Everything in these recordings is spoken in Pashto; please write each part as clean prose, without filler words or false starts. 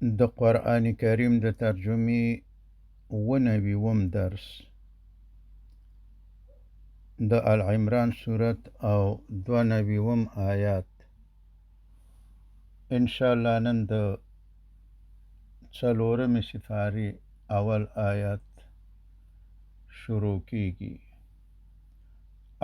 د قرآن کریم د ترجمې 90 درس د آل عمران سورت او 92 آیات. انشاءالله نن د څلورمې سپارې اول آیات شروع کیږي.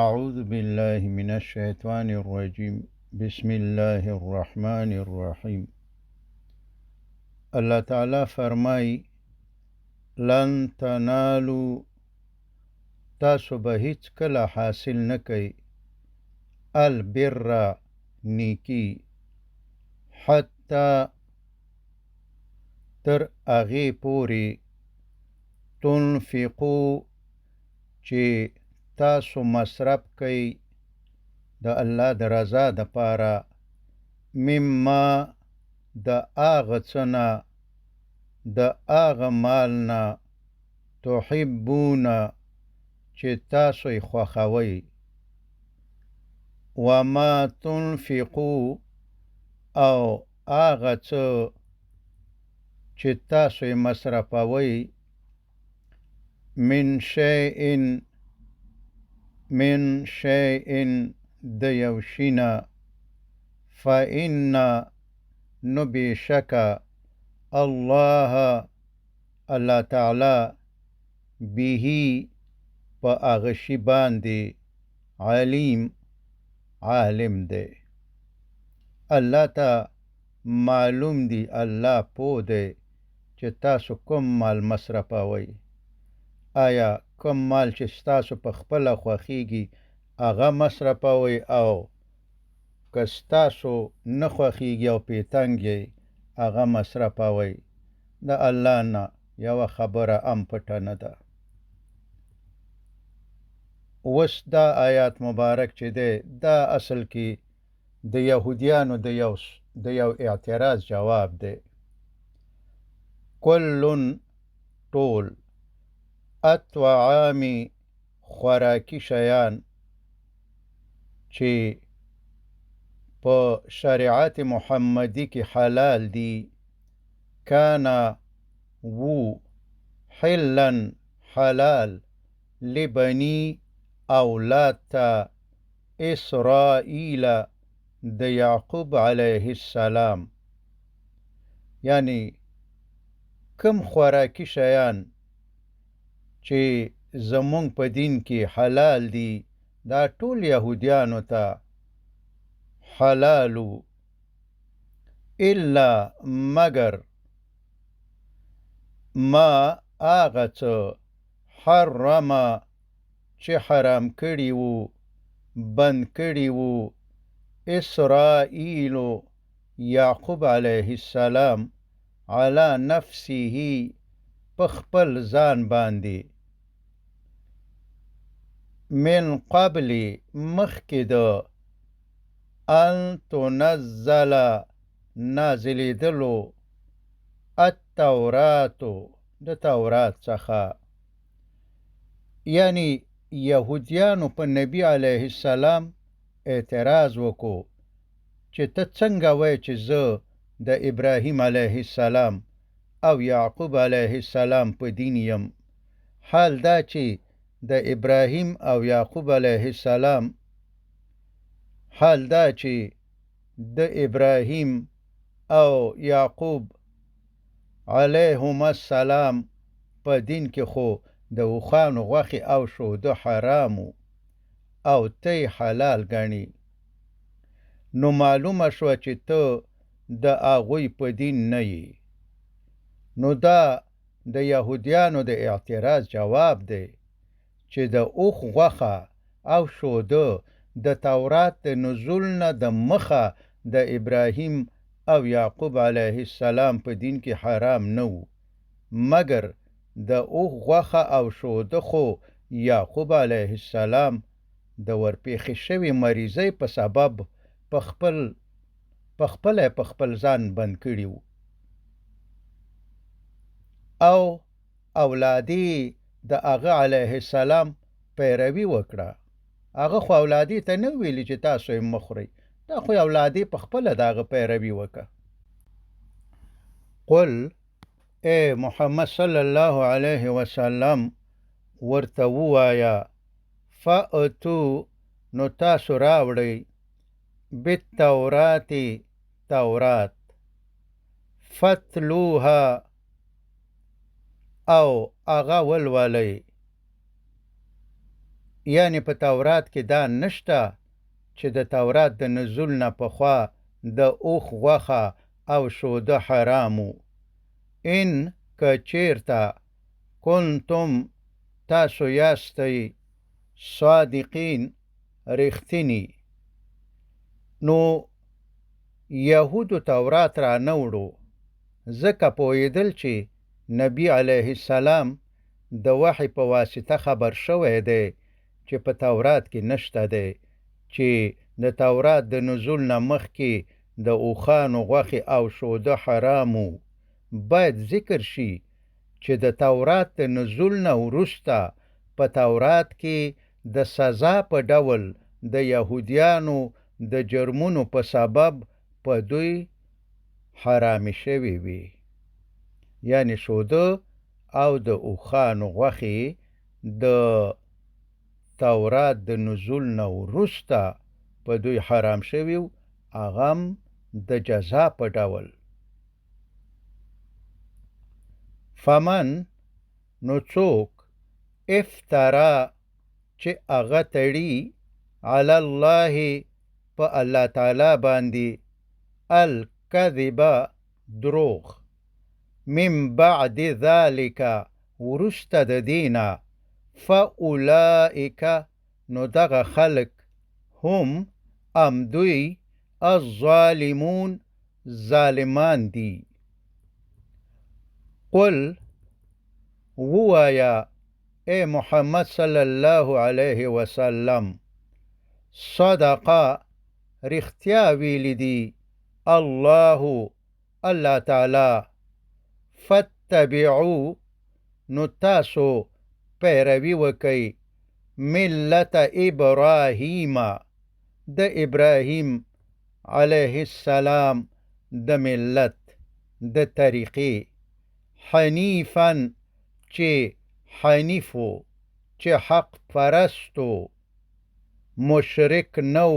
اعوذ بالله من الشیطان الرجیم بسم الله الرحمن الرحیم. الله تعالی فرمای لن تنالو تاسو به هیڅ کله حاصل نه کوي البر نیکی حتی تر هغې پورې تنفقو چې تاسو مصرف کوي د الله د رضا دپاره مما د هغه څه نه د هغه مال نه تحبونه چې تاسو یې خوښوئ وما تنفقو او هغه څه چې تاسو یې مصرفوئ من شیء د یو شي نه فإن نو بېشکه الله تعالی به په هغه شي باندې علیم عالم دی. الله ته معلوم دی، الله پوه دی چې تاسو کوم مال مصرفوئ. آیا کوم مال چې ستاسو په خپله خوښیږي هغه مصرفوئ او که ستاسو نه خوښیږي او پیتنګ یې هغه مصرفوئ. د الله نه یوه خبره هم پټه نه ده. اوس دا آیات مبارک چې دی دا اصل کې د یهودیانو د یو اعتراض جواب دی. کلن ټول الطعام خوراکي شیان چې په شریعت محمدي کې حلال دي کانا وو حلن حلال لبني اولاد تا اسرائیل د یعقوب علیه السلام. یعنی کم خوراکی شیان چې زمونږ په دین کې حلال دي دا ټول یهودیانو ته حلالو الا مگر ما هغه څه حرمه چې حرام کړي وو بند کړي وو اسرائیلو یعقوب علیه السلام علی نفسه په خپل ځان باندې من قبل مخکې د ان تنزل نازلېدلو التوراتو د تورات څخه. یعنی یهودیانو په نبی علیه السلام اعتراض وکړو چې ته څنګه وایې چې زه د ابراهیم علیه السلام او یعقوب علیه السلام په دین یم، حال دا چې د ابراهیم او یعقوب علیه السلام حال دا چې د ابراهیم او یعقوب علیهم السلام په دین کې خو د اوښانو غوښې او شوده حرامو او ته حلال ګڼي. نو معلومه شوه چې ته د هغوی په دین نه یې. نو دا د یهودیانو د اعتراض جواب دی چې د اوښ غوښه او شوده د تورات د نزول نه د مخه د ابراهیم او یعقوب علیه السلام په دین کې حرام نه وو، مګر د اوښ غوښه او شوده خو یعقوب علیه السلام د ورپېښې شوې مریضۍ په سبب په خپل ځان بند کړي وو او اولادي د هغه علیه السلام پیروي وکړه. هغه خو اولادي ته نه ویلي چې تاسو یې مه خورئ، دا خو اولادي په خپله د هغه پیروي وکړه. قل اے محمد صلی الله علیه وسلم ورته ووایه فأتو نو تاسو راوړئ بالتورات تورات فتلوها او اغا ولولئ یعنی په تورات کې دا نشته چې د تورات د نزول نه پخوا د اوښ غوښه او شوده حرامو ان که چیرته کنتم تاسو یاستئ صادقین رښتیني نو یهودو تورات را نه وړو ځکه پوهېدل چې نبی علیه السلام د وحی په واسطه خبر شوی دی چې په تورات کې نشته دی چې د تورات د نزول نه مخکې د اوښانو غوښې او شوده حرامو باید ذکر شي چې د تورات د نزول نه وروسته په تورات کې د سزا په ډول د یهودیانو د جرمونو په سبب په دوی حرامې شوي وي یعنی شوده او د اوښانو غوښې د تورات د نزول نه وروسته په دوی حرام شوي هغه هم د جزا په ډول فمن نو څوک افترا چې هغه تړي علی الله په الله تعالی باندې الکذب دروغ من بعد ذلك ورسته د دینه فاولئک نو دغه خلق هم دوی الظالمون ظالمان دي قل ووایا اے محمد صلی الله علیه وسلم صدقه رښتیا ویلی دي الله تعالی فاتبعوا نو تاسو پیروي وکئ ملت ابراهیم د ابراهیم علیه السلام د ملت د طریقې حنیفا چې حنیفو چې حق پرستو مشرک نو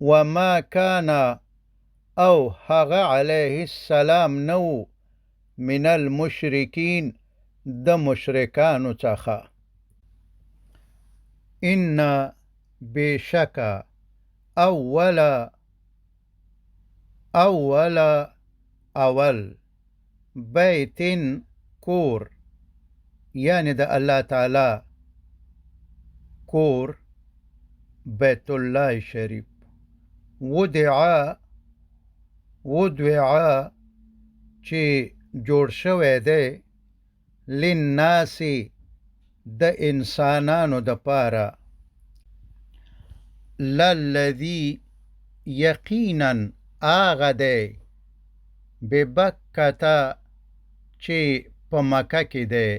وما کان او هغه علیه السلام نو من المشرکین د مشرکانو څخه ان بشک اول بیت کور یعنی د الله تعالی کور بیت الله شریف ودعا چې جوړ شوی دی للناس د انسانانو د پاره للذي یقینا آغا دی ببکتا چې په مکه کې دی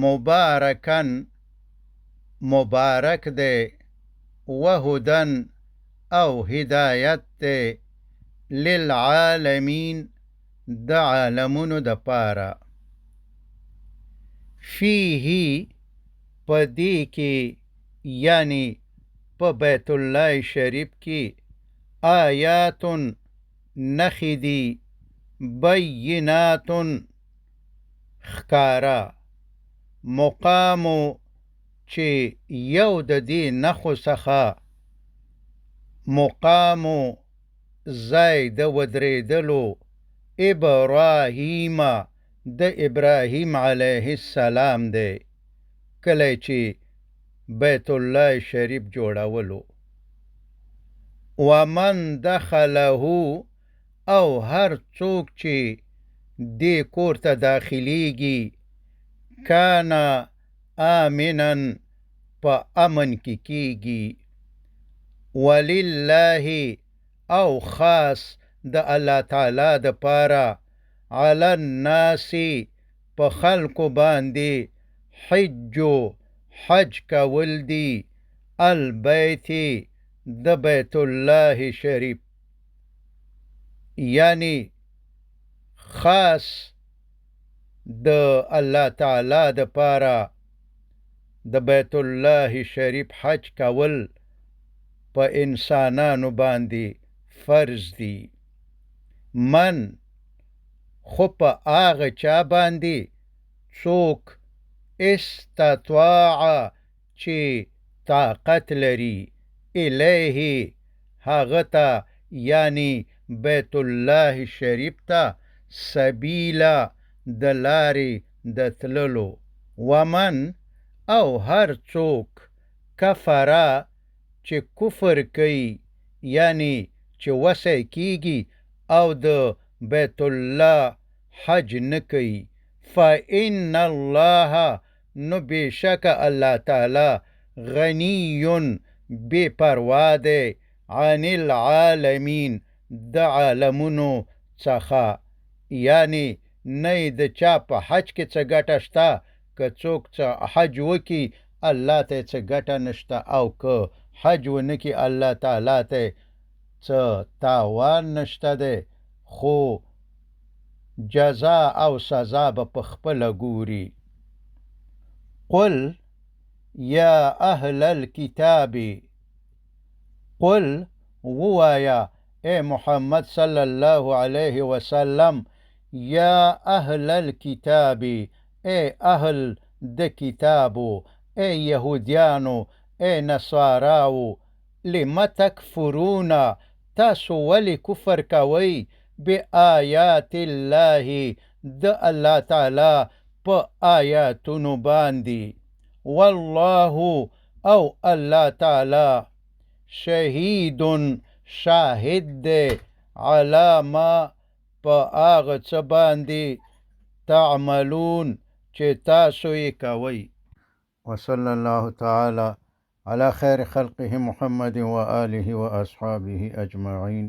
مبارکن مبارک دی وهدن او هدایت دی للعالمین د عالمونو د پاره فیه پدې کې یعنی په بیت الله شریف کې آیات نخې دي بینات ښکارا مقامو چې یو د دې نښو څخه مقامو ځای د ودرېدلو ابراهیم د ابراهیم علیه السلام دی کله چې بیت الله شریف جوړولو ومن دخله او هر څوک چې دې کور ته داخلیږي کان آمنا په امن کې کیږي ولله او خاص د الله تعالی د پاره علی الناس په خلقو باندې حج کول دی البیت د بیت الله شریف یعنی خاص د الله تعالی د پاره د بیت الله شریف حج کول په انسانانو باندې فرض دي. من خو په هغه چا باندې څوک استطاع چې طاقت لري الیه هغه ته یعنی بیت الله شریف ته سبیلا د لارې د تللو ومن او هر څوک کفره چې کفر کوي یعنی چې وسع کیږي او د بیت الله حج نه کوي فإن الله نو بشک الله تعالی غنی بے پروا دی عن العالمین د عالمونو څخه یعنی نه د چا په حج کې څه ګټه شته که څوک څه حج وکي الله ته څه ګټه نشته او که حج ونه کي الله تعالی ته څه تاوان نشته دی خو جزا او سزا به په خپله ګوري. قل یا اهل الكتاب قل ووایا اے محمد صلی الله علیه وسلم یا اهل الكتاب اے اهل د کتابو اے یهودیانو اے نصاراو لم تکفرون تاسو ولی کفر کوي بآیات الله د الله تعالی په آیاتونو باندې والله او الله تعالی شهید شاهد دی علی ما په هغه څه باندې تعملون چې تاسو یې کوئ. وصلی الله تعالی على خير خلقه محمد وآله وأصحابه أجمعين.